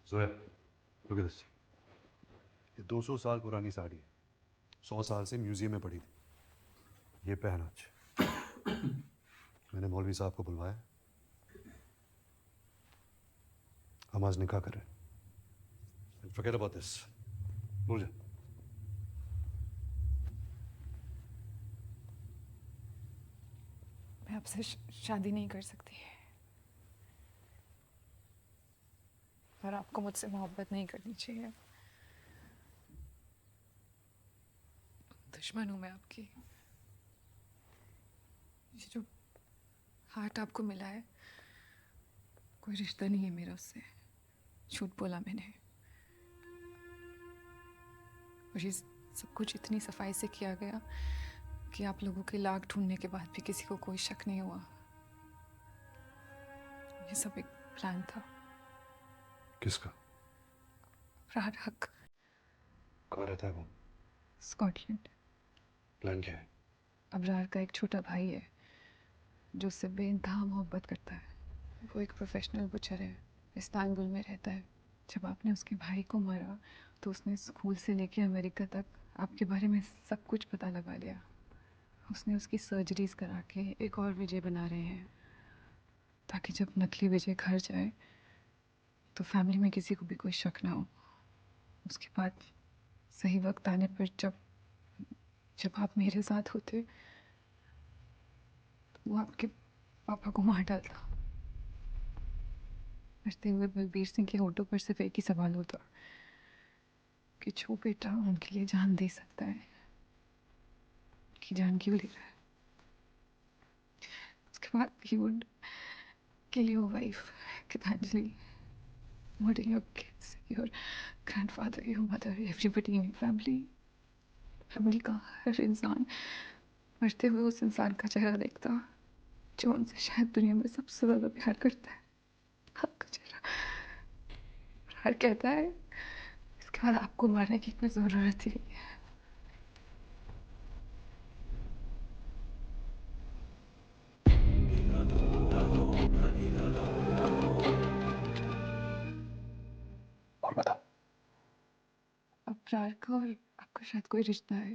Zoya, look at this. ये 200 साल पुरानी साड़ी है। 100 साल से म्यूजियम में पड़ी थी। ये पहन आज। मैंने मौलवी साहब को बुलवाया। हम आज निकाह कर रहे हैं। Forget about this. भूल जा। मैं आपसे शादी नहीं कर सकती और आपको मुझसे मोहब्बत नहीं करनी चाहिए। दुश्मन हूं मैं आपकी। ये जो हार्ट आपको मिला है, कोई रिश्ता नहीं है मेरा उससे। झूठ बोला मैंने। और ये सब कुछ इतनी सफाई से किया गया कि आप लोगों के लाख ढूंढने के बाद भी किसी को कोई शक नहीं हुआ। ये सब एक प्लान था। किसका? अबरार हक। कहाँ रहता है वो? स्कॉटलैंड। प्लान क्या है? अबरार का एक छोटा भाई है जो उससे बेइंतहा मोहब्बत करता है। वो एक प्रोफेशनल बुचर है, इस्तांबुल में रहता है। जब आपने उसके भाई को मारा तो उसने स्कूल से लेके अमेरिका तक आपके बारे में सब कुछ पता लगा लिया। उसने उसकी सर्जरीज करा के एक और विजय बना रहे हैं, ताकि जब नकली विजय घर जाए तो फैमिली में किसी को भी कोई शक ना हो। उसके बाद सही वक्त आने पर जब जब आप मेरे साथ होते तो वो आपके पापा को मार डालता। मरते हुए बलबीर सिंह के होठों पर सिर्फ एक ही सवाल होता कि जो बेटा उनके लिए जान दे सकता है, उनकी जान क्यों ले रहा है। उसके बाद he would kill your wife, Gitanjali, murder your kids, your grandfather, your mother, everybody in your family. Family का हर इंसान मरते हुए उस इंसान का चेहरा देखता जो उनसे शायद दुनिया में सबसे ज़्यादा प्यार करता है, आपका चेहरा। और हर कहता है इसके बाद आपको मारने की कोई ज़रूरत ही नहीं है। और बता। अबरार का और आपका शायद कोई रिश्ता है,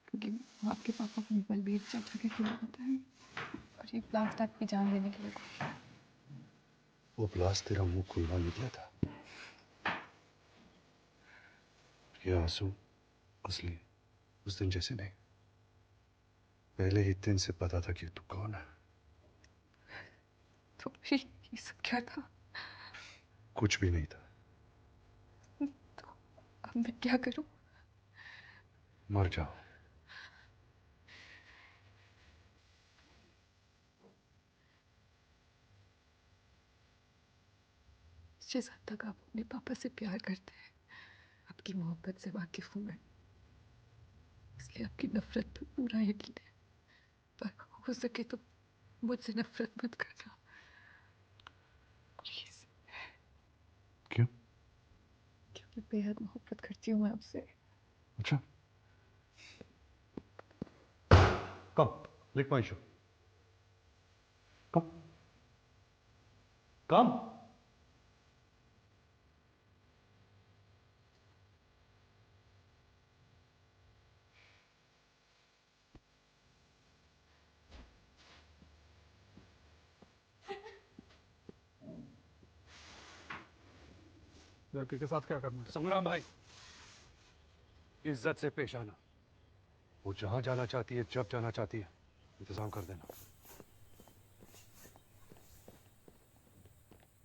क्योंकि वो आपके पापा को बलबीर चाचा के खिलाफ होता है और ये ब्लास्ट आपकी जान लेने के लिए कोशिश। वो ब्लास्ट तेरा मुंह खुलवा निकला था। ये आंसू असली उस दिन जैसे नहीं। पहले ही दिन से पता था कि तू कौन है। तो ये सब क्या था? कुछ भी नहीं था। तो अब मैं क्या करूं? मर जाओ। जिस हद तक आप अपने पापा से प्यार करते हैं, आपकी मोहब्बत से वाकिफ हूं मैं, इसलिए आपकी नफरत पर पूरा यकीन है। पर हो सके तो मुझसे नफरत मत करना प्लीज। क्यों? क्योंकि बेहद मोहब्बत करती हूँ मैं आपसे। अच्छा। Come, lick my shoe. Come. Come. लड़की के साथ क्या करना है? संग्राम भाई, इज्जत से पेश आना। वो जहां जाना चाहती है, जब जाना चाहती है, इंतजाम कर देना।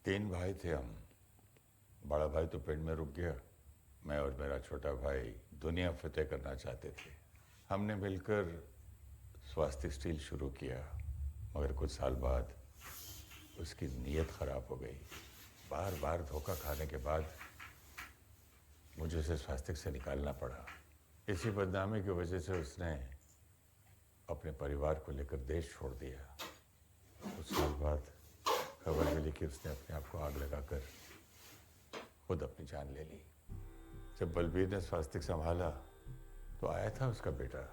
3 भाई थे हम। बड़ा भाई तो पेड़ में रुक गया। मैं और मेरा छोटा भाई दुनिया फतेह करना चाहते थे। हमने मिलकर स्वास्तिक स्टील शुरू किया, मगर कुछ साल बाद उसकी नीयत खराब हो गई। बार बार धोखा खाने के बाद मुझे उसे स्वास्तिक से निकालना पड़ा। इसी बदनामी की वजह से उसने अपने परिवार को लेकर देश छोड़ दिया। कुछ साल बाद खबर मिली कि उसने अपने आप को आग लगाकर खुद अपनी जान ले ली। जब बलबीर ने स्वास्तिक संभाला तो आया था उसका बेटा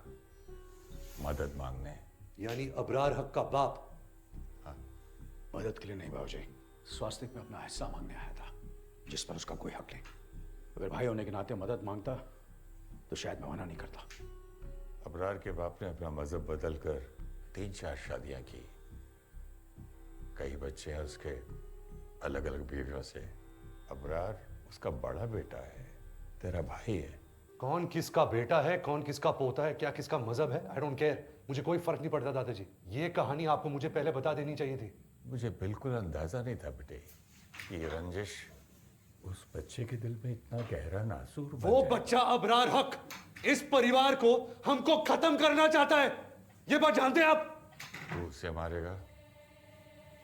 मदद मांगने। यानी अबरार हक का बाप। हाँ। मदद के लिए नहीं बाबूजी, स्वास्तिक में अपना हिस्सा मांगने आया था। जिस पर उसका कोई हक नहीं। अगर भाई होने के नाते मदद मांगता तो शायद मैं मना नहीं करता। अबरार के बाप ने अपना मजहब बदल कर 3-4 शादियां की। कई बच्चे हैं उसके अलग अलग बीवियों से। अबरार उसका बड़ा बेटा है, तेरा भाई है। कौन किसका बेटा है, कौन किसका पोता है, क्या किसका मजहब है, आई डोंट केयर। मुझे कोई फर्क नहीं पड़ता दादाजी। ये कहानी आपको मुझे पहले बता देनी चाहिए थी। मुझे बिल्कुल अंदाजा नहीं था बेटे कि ये रंजिश उस बच्चे के दिल में इतना गहरा नासूर बन वो जाए। बच्चा अबरार हक इस परिवार को, हमको खत्म करना चाहता है। ये बात जानते हैं आप? तू उसे मारेगा,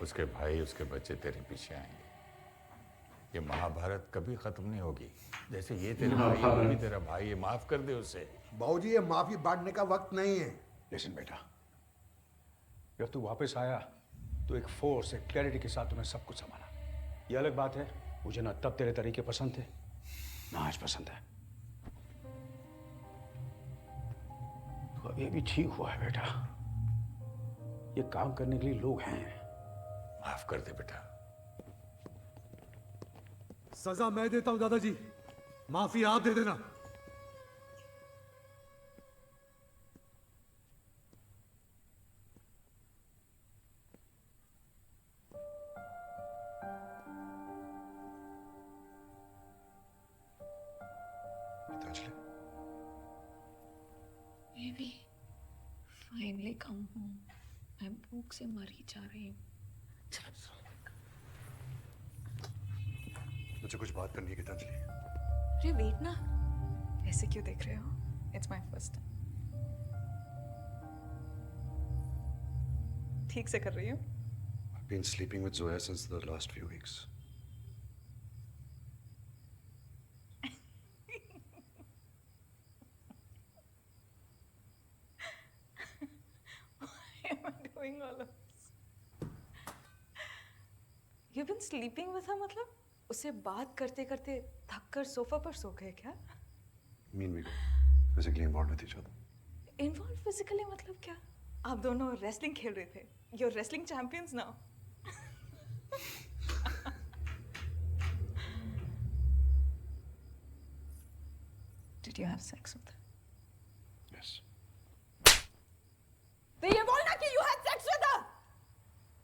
उसके भाई उसके बच्चे तेरे पीछे आएंगे। ये महाभारत कभी खत्म नहीं होगी। जैसे ये तेरे भाई है, वो भी तेरा भाई है, माफ कर दे उसे। बाबूजी, ये माफी बांटने का वक्त नहीं है। लेकिन बेटा, जब तू वापस आया तो एक फोर्स, एक क्लैरिटी के साथ तुम्हें सब कुछ संभाला। ये अलग बात है, मुझे ना तब तेरे तरीके पसंद थे ना आज पसंद है। तो अब ये भी ठीक हुआ है बेटा, ये काम करने के लिए लोग हैं। माफ कर दे बेटा। सजा मैं देता हूं दादाजी, माफी आप दे देना। Baby finally come home. मैं भूख से मर ही जा रही हूँ। मुझे कुछ बात करनी है गीतांजलि। अरे वेट ना, ऐसे क्यों देख रहे हो? It's my first time. ठीक से कर रही हूँ? I've been sleeping with Zoya since the last few weeks. Why am I doing all of this? You've been sleeping with her, मतलब उसे बात करते करते थक कर सोफा पर सो गए क्या? Mean we go physically involved with each other. Involved physically मतलब क्या? आप दोनों रेसलिंग खेल रहे थे। You're wrestling champions now. Did you have sex with her? Yes. तो ये बोलना कि you had sex with her,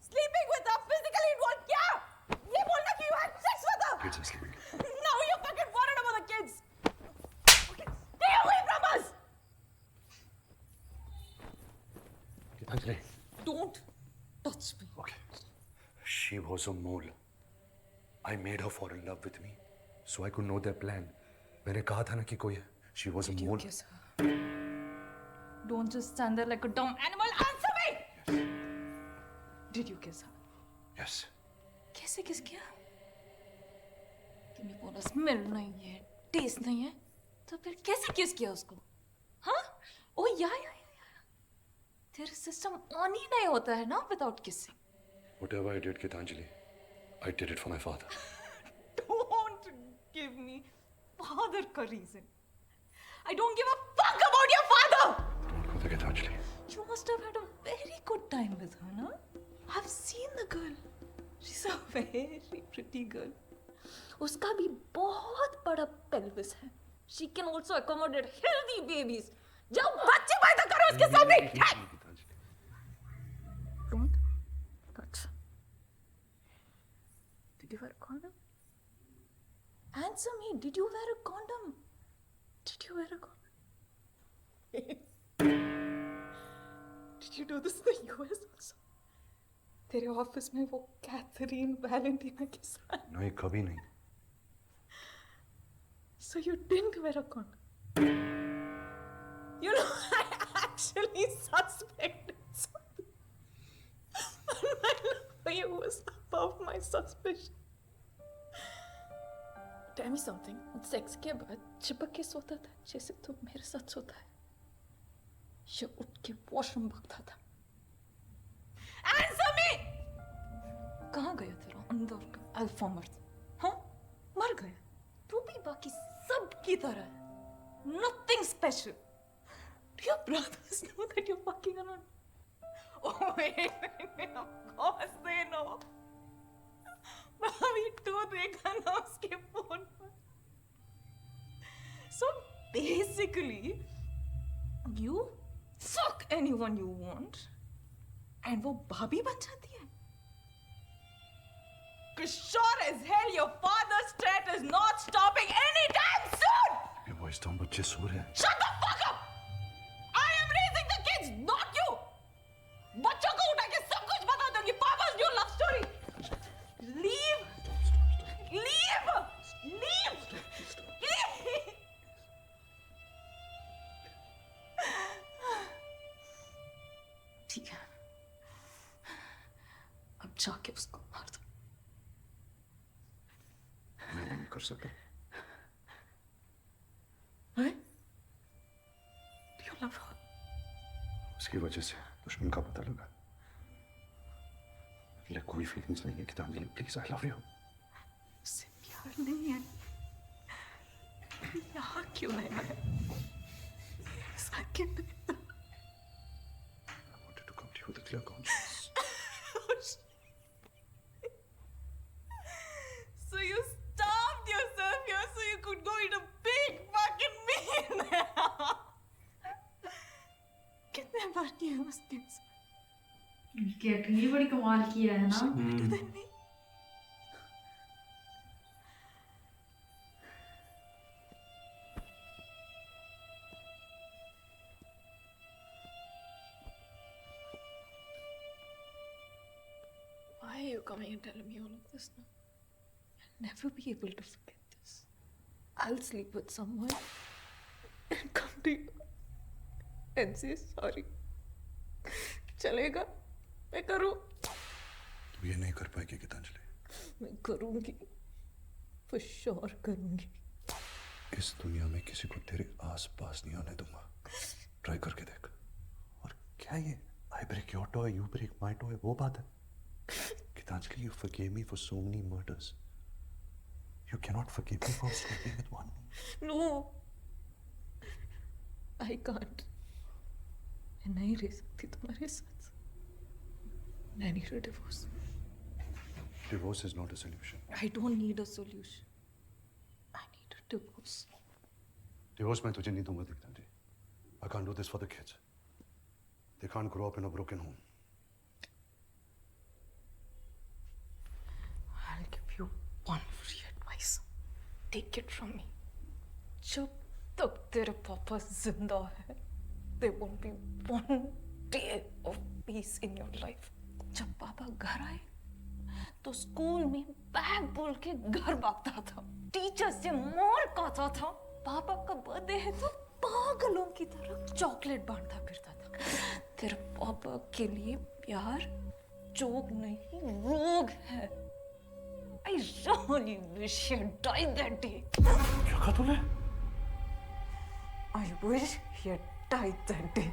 sleeping with her, physically involved क्या? ये बोलना कि you had sex with her. Kids are sleeping. Now you're fucking worried about the kids. Stay away from us. Gitanjali. Don't touch me. Okay. She was a mole. I made her fall in love with me, so I could know their plan. मैंने कहा था ना कि कोई है. She was a mole. Kiss her. Don't just stand there like a dumb animal. Answer me. Did you kiss her? Yes. कैसे किस किया? तुम्हें बोला स्मेल नहीं है, टेस्ट नहीं है, तो फिर कैसे किस किया उसको? हाँ? ओ या तेरा सिस्टम ऑन ही नहीं होता है ना without kissing. Whatever I did, Gitanjali, I did it for my father. Don't give me father का reason. I don't give a fuck about your father. Don't go there, Gitanjali. You must have had a very good time with her, ना? I've seen the girl. She's a very pretty girl. उसका भी बहुत बड़ा pelvis है. She can also accommodate healthy babies. जाओ बच्चे पैदा करो उसके सामने. Don't touch. Did you wear a condom? Answer me. Did you wear a condom? Did you wear a condom? Did you do this in the US also? तेरे office में वो Catherine Valentina के साथ. नहीं, कभी नहीं. So you didn't wear a condom. You know, I actually suspected something. And my lawyer was above my suspicion. Tell me something. Sex के बाद चिपक के सोता था जैसे तू मेरे साथ सोता है, या उठ के वॉशरूम भागता था? Answer me! कहाँ गया तेरा अंदर का अल्फा मर्द? हाँ, मर गया? तू भी बाकी सब की तरह है. Nothing special. Do your brothers know that you're fucking around? Oh wait, of course they know. अभी तो देखा ना उसके फोन पर. So basically, you fuck anyone you want, and वो भाभी बन जाती है. 'Cause sure as hell your father's threat is not stopping anytime soon. ये वॉइस तो हम बच्चे सो रहे हैं. Shut the fuck up! I am raising the kids, not you. बच्चों को उठा के सब कुछ बता दूंगी. Papa's new love story. Leave. Leave. Leave. Leave. ठीक है. अब जाके उसको मार दो. मैं नहीं कर सकता. Right? Do you love her? उसकी वजह से दुश्मन का पता लगा. मेरे कोई फीलिंग्स नहीं है Geetanjali. Please I love you. उससे प्यार नहीं है. यहाँ क्यों नहीं है? Second. I wanted to come to you with a clear conscience. So you starved yourself here so you could go eat a big fucking meal. कितने बार किया उसने? उसकी एक्टिंग भी बड़ी कमाल की है ना. Better than me. Why are you coming and telling me all of this now? I'll never be able to forget this. I'll sleep with someone and come to you and say sorry. चलेगा? मैं करूँ? तू ये नहीं कर पाएगी गीतांजलि. मैं करूँगी. For sure करूँगी. इस दुनिया में किसी को तेरे आस पास नहीं आने दूंगा. ट्राई करके देख. और क्या ये I break your toy, you break my toy, वो बात है. Gitanjali, you forgave me for so many murders. You cannot forgive me for sleeping with one. No. I can't. मैं नहीं रह सकती तुम्हारे साथ. I need a divorce. Divorce is not a solution. I don't need a solution. I need a divorce. Divorce मैं तुझे नहीं दूंगा Geetanjali. I can't do this for the kids. They can't grow up in a broken home. I'll give you one free advice. Take it from me. जब तक तेरे पापा जिंदा है, there won't be one day of peace in your life. जब पापा घर आए, तो स्कूल में बैग बोल के घर भागता था. टीचर से मार खाता था. पापा का बर्थडे है तो पागलों की तरह चॉकलेट बांटता फिरता था. तेरे पापा के लिए प्यार जोक नहीं रोग है. I really wish he had died that day. क्या कहा तूने? I wish he had died that day.